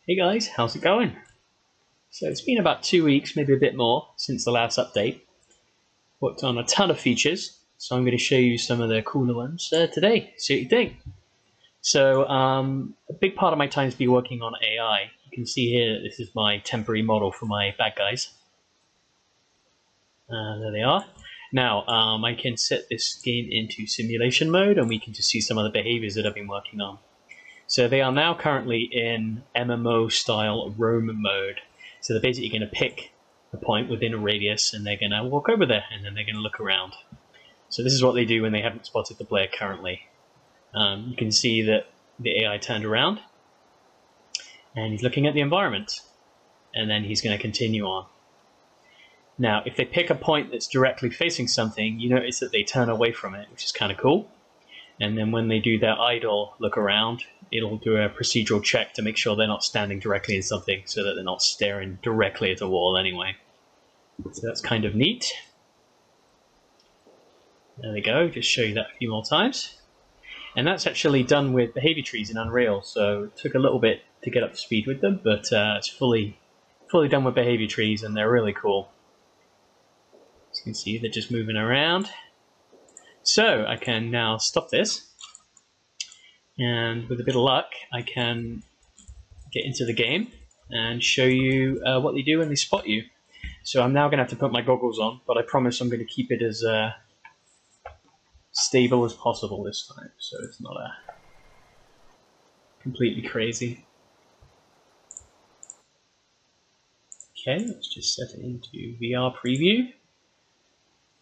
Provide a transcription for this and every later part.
Hey guys, how's it going? So it's been about 2 weeks, maybe a bit more, since the last update. Worked on a ton of features, so I'm going to show you some of the cooler ones today. See what you think. So a big part of my time has been working on AI. You can see here that this is my temporary model for my bad guys. There they are. Now I can set this game into simulation mode, and we can just see some of the behaviors that I've been working on. So they are now currently in MMO style roam mode. So they're basically going to pick a point within a radius and they're going to walk over there and then they're going to look around. So this is what they do when they haven't spotted the player currently. You can see that the AI turned around and he's looking at the environment and then he's going to continue on. Now if they pick a point that's directly facing something, you notice that they turn away from it, which is kind of cool. And then when they do their idle look around, it'll do a procedural check to make sure they're not standing directly in something so that they're not staring directly at a wall anyway. So that's kind of neat. There we go, just show you that a few more times. And that's actually done with behavior trees in Unreal, so it took a little bit to get up to speed with them, but it's fully done with behavior trees and they're really cool. As you can see, they're just moving around. So I can now stop this, and with a bit of luck I can get into the game and show you what they do when they spot you. So I'm now going to have to put my goggles on, but I promise I'm going to keep it as stable as possible this time, so it's not completely crazy. Okay, let's just set it into VR preview,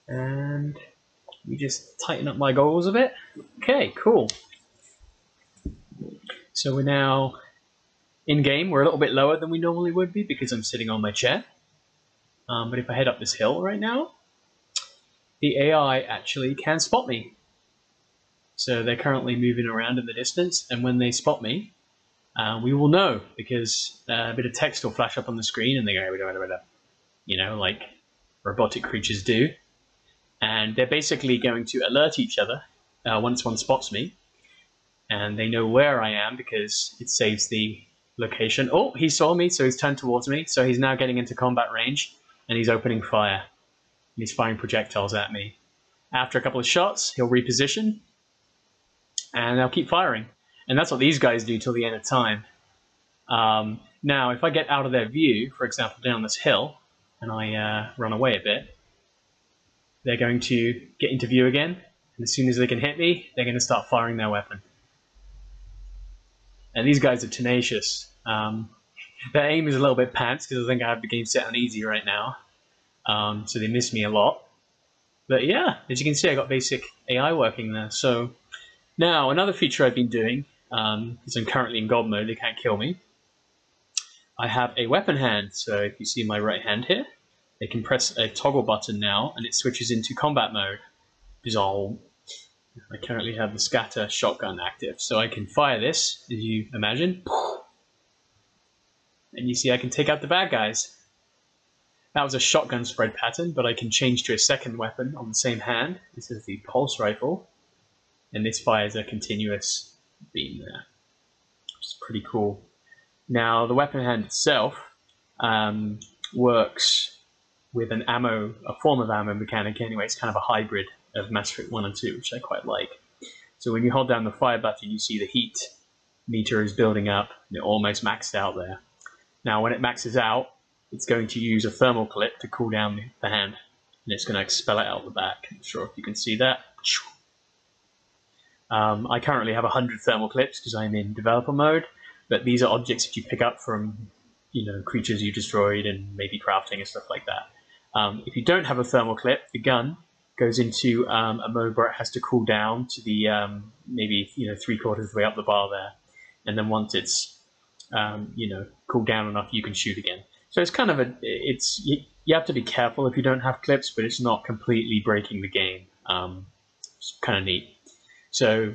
and we just tighten up my goggles a bit. Okay, cool. So we're now in-game. We're a little bit lower than we normally would be because I'm sitting on my chair. But if I head up this hill right now, the AI actually can spot me. So they're currently moving around in the distance, and when they spot me, we will know because a bit of text will flash up on the screen and they go, you know, like robotic creatures do. And they're basically going to alert each other once one spots me. And they know where I am because it saves the location. Oh, he saw me, so he's turned towards me. So he's now getting into combat range, and he's opening fire. And he's firing projectiles at me. After a couple of shots, he'll reposition, and they'll keep firing. And that's what these guys do till the end of time. Now, if I get out of their view, for example, down this hill, and I run away a bit, they're going to get into view again, and as soon as they can hit me, they're going to start firing their weapon. And these guys are tenacious. Their aim is a little bit pants because I think I have the game set on easy right now. So they miss me a lot. But yeah, as you can see, I got basic AI working there. So now another feature I've been doing, because I'm currently in God mode, they can't kill me. I have a weapon hand. So if you see my right hand here, they can press a toggle button now and it switches into combat mode. Bizarre. I currently have the scatter shotgun active, so I can fire this, as you imagine, and you see I can take out the bad guys. That was a shotgun spread pattern, but I can change to a second weapon on the same hand. This is the pulse rifle, and this fires a continuous beam there, which is pretty cool. Now, the weapon hand itself works with a form of ammo mechanic anyway. It's kind of a hybrid of Mass Effect 1 and 2, which I quite like. So when you hold down the fire button, you see the heat meter is building up, and it almost maxed out there. Now when it maxes out, it's going to use a thermal clip to cool down the hand, and it's going to expel it out the back. I'm not sure if you can see that. I currently have 100 thermal clips because I'm in developer mode, but these are objects that you pick up from, you know, creatures you destroyed and maybe crafting and stuff like that. If you don't have a thermal clip, the gun goes into a mode where it has to cool down to the maybe 3/4 of the way up the bar there, and then once it's cooled down enough, you can shoot again. So it's kind of you have to be careful if you don't have clips, but it's not completely breaking the game. It's kind of neat. So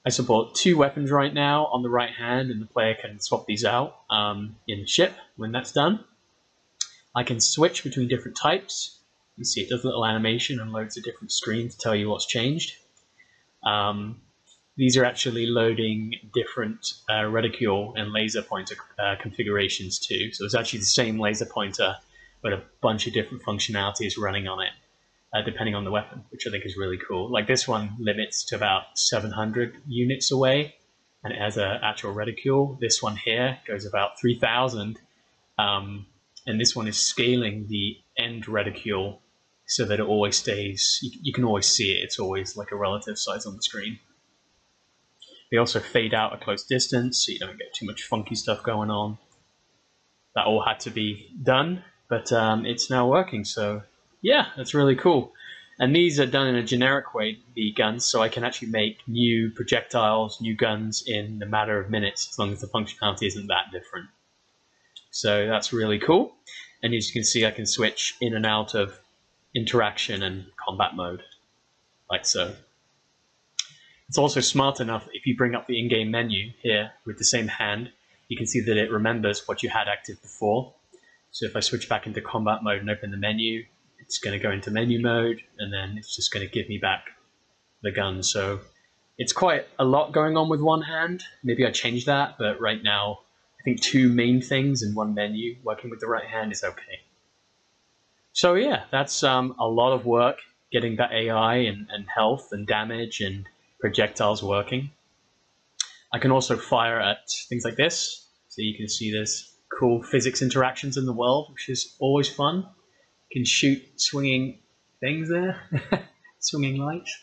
I support 2 weapons right now on the right hand, and the player can swap these out in the ship when that's done. I can switch between different types. You see it does a little animation and loads of different screens to tell you what's changed. these are actually loading different reticule and laser pointer configurations too. So it's actually the same laser pointer, but a bunch of different functionalities running on it, depending on the weapon, which I think is really cool. Like this one limits to about 700 units away, and it has an actual reticule. This one here goes about 3,000, and this one is scaling the end reticule so that it always stays, you can always see it, it's always like a relative size on the screen. They also fade out at close distance, so you don't get too much funky stuff going on. That all had to be done, but it's now working, so yeah, that's really cool. And these are done in a generic way, the guns, so I can actually make new projectiles, new guns in a matter of minutes, as long as the functionality isn't that different. So that's really cool. And as you can see, I can switch in and out of interaction and combat mode, like so. It's also smart enough, if you bring up the in-game menu here with the same hand, you can see that it remembers what you had active before. So if I switch back into combat mode and open the menu, it's going to go into menu mode, and then it's just going to give me back the gun. So it's quite a lot going on with one hand. Maybe I change that, but right now, I think 2 main things in one menu working with the right hand is okay. So yeah, that's a lot of work getting that AI and health and damage and projectiles working. I can also fire at things like this, so you can see there's cool physics interactions in the world, which is always fun. You can shoot swinging things there, swinging lights.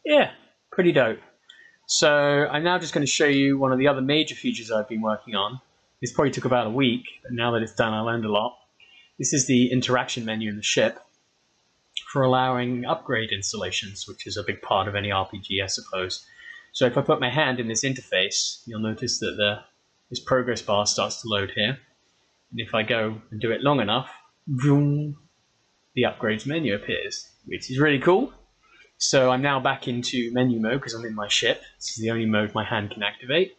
Yeah, pretty dope. So I'm now just going to show you one of the other major features I've been working on. This probably took about a week, but now that it's done, I learned a lot. This is the interaction menu in the ship for allowing upgrade installations, which is a big part of any RPG, I suppose. So if I put my hand in this interface, you'll notice that this progress bar starts to load here. And if I go and do it long enough, vroom, the upgrades menu appears, which is really cool. So I'm now back into menu mode because I'm in my ship. This is the only mode my hand can activate.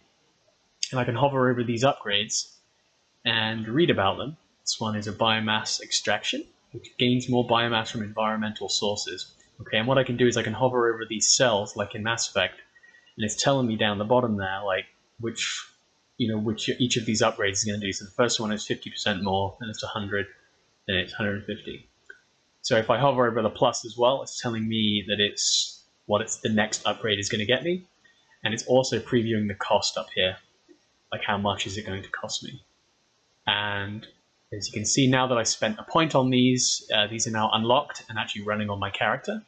And I can hover over these upgrades and read about them. This one is a biomass extraction, which gains more biomass from environmental sources. Okay, and what I can do is I can hover over these cells, like in Mass Effect, and it's telling me down the bottom there, like which each of these upgrades is going to do. So the first one is 50% more, then it's 100, then it's 150. So if I hover over the plus as well, it's telling me that it's the next upgrade is going to get me, and it's also previewing the cost up here, like how much is it going to cost me. And as you can see, now that I spent a point on these are now unlocked and actually running on my character.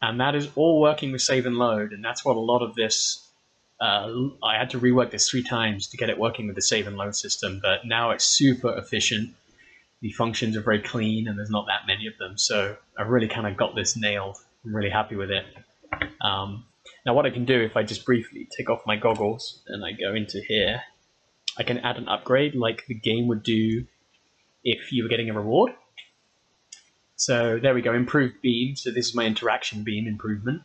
And that is all working with save and load, and that's what a lot of this, I had to rework this 3 times to get it working with the save and load system, but now it's super efficient. The functions are very clean and there's not that many of them, so I've really kind of got this nailed. I'm really happy with it. Now what I can do, if I just briefly take off my goggles and I go into here, I can add an upgrade like the game would do if you were getting a reward. So there we go, improved beam. So this is my interaction beam improvement.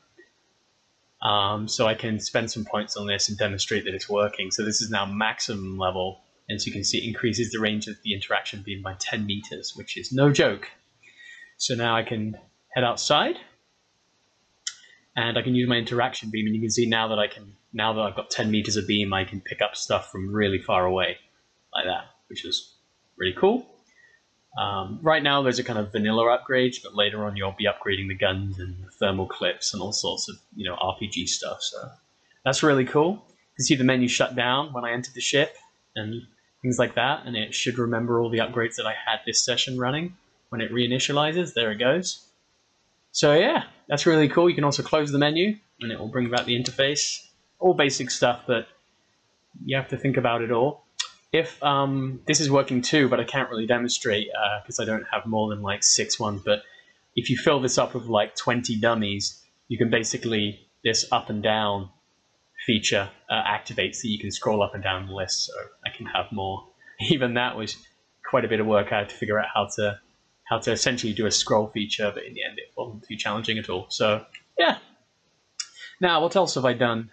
So I can spend some points on this and demonstrate that it's working. So this is now maximum level. And so you can see it increases the range of the interaction beam by 10 meters, which is no joke. So now I can head outside and I can use my interaction beam, and you can see now that I've got 10 meters of beam, I can pick up stuff from really far away like that, which is really cool. Right now those are kind of vanilla upgrades, but later on you'll be upgrading the guns and the thermal clips and all sorts of RPG stuff. So that's really cool. You can see the menu shut down when I entered the ship and things like that, and it should remember all the upgrades that I had this session running when it reinitializes. There it goes. So yeah, that's really cool. You can also close the menu and it will bring back the interface. All basic stuff, but you have to think about it all. If this is working too, but I can't really demonstrate because I don't have more than like 6 ones, but if you fill this up with like 20 dummies, you can basically, this up and down feature activates so you can scroll up and down the list, so I can have more. Even that was quite a bit of work. I had to figure out how to essentially do a scroll feature, but in the end it wasn't too challenging at all. So yeah. Now what else have I done?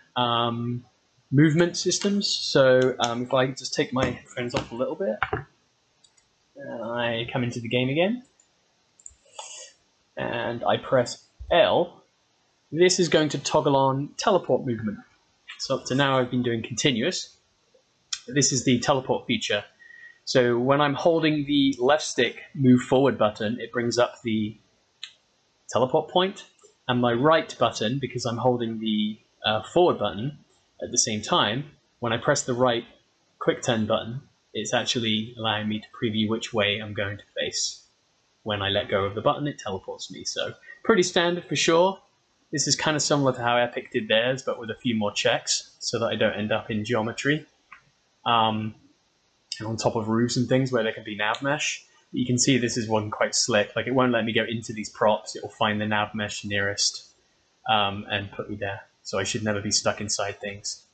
Movement systems. So if I just take my headphones off a little bit, and I come into the game again, and I press L, this is going to toggle on teleport movement. So up to now I've been doing continuous. This is the teleport feature. So when I'm holding the left stick move forward button, it brings up the teleport point, and my right button, because I'm holding the forward button at the same time, when I press the right quick turn button, it's actually allowing me to preview which way I'm going to face. When I let go of the button, it teleports me. So pretty standard for sure. This is kind of similar to how Epic did theirs, but with a few more checks so that I don't end up in geometry. And on top of roofs and things where there can be nav mesh. You can see this is one quite slick. Like, it won't let me go into these props. It will find the nav mesh nearest and put me there. So I should never be stuck inside things.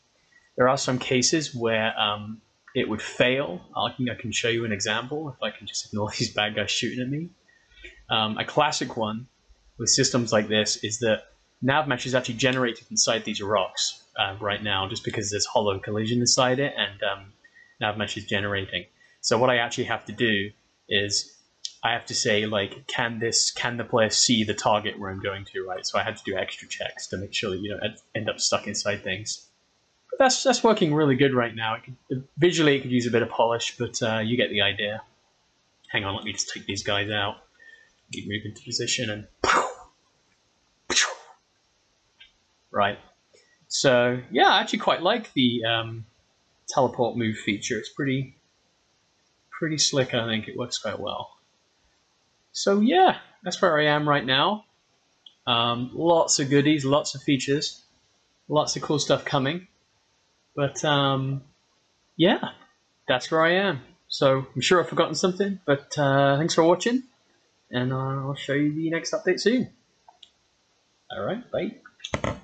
There are some cases where it would fail. I can show you an example if I can just ignore these bad guys shooting at me. A classic one with systems like this is that nav mesh is actually generated inside these rocks right now, just because there's hollow collision inside it, and nav mesh is generating. So what I actually have to do is I have to say, like, can the player see the target where I'm going to, right? So I had to do extra checks to make sure that you don't end up stuck inside things. But that's working really good right now. Visually, it could use a bit of polish, but you get the idea. Hang on, let me just take these guys out. Move into position and right. So yeah, I actually quite like the teleport move feature. It's pretty slick. I think it works quite well. So yeah, that's where I am right now. Lots of goodies, lots of features, lots of cool stuff coming. But yeah, that's where I am. So I'm sure I've forgotten something, but thanks for watching, and I'll show you the next update soon. All right, bye.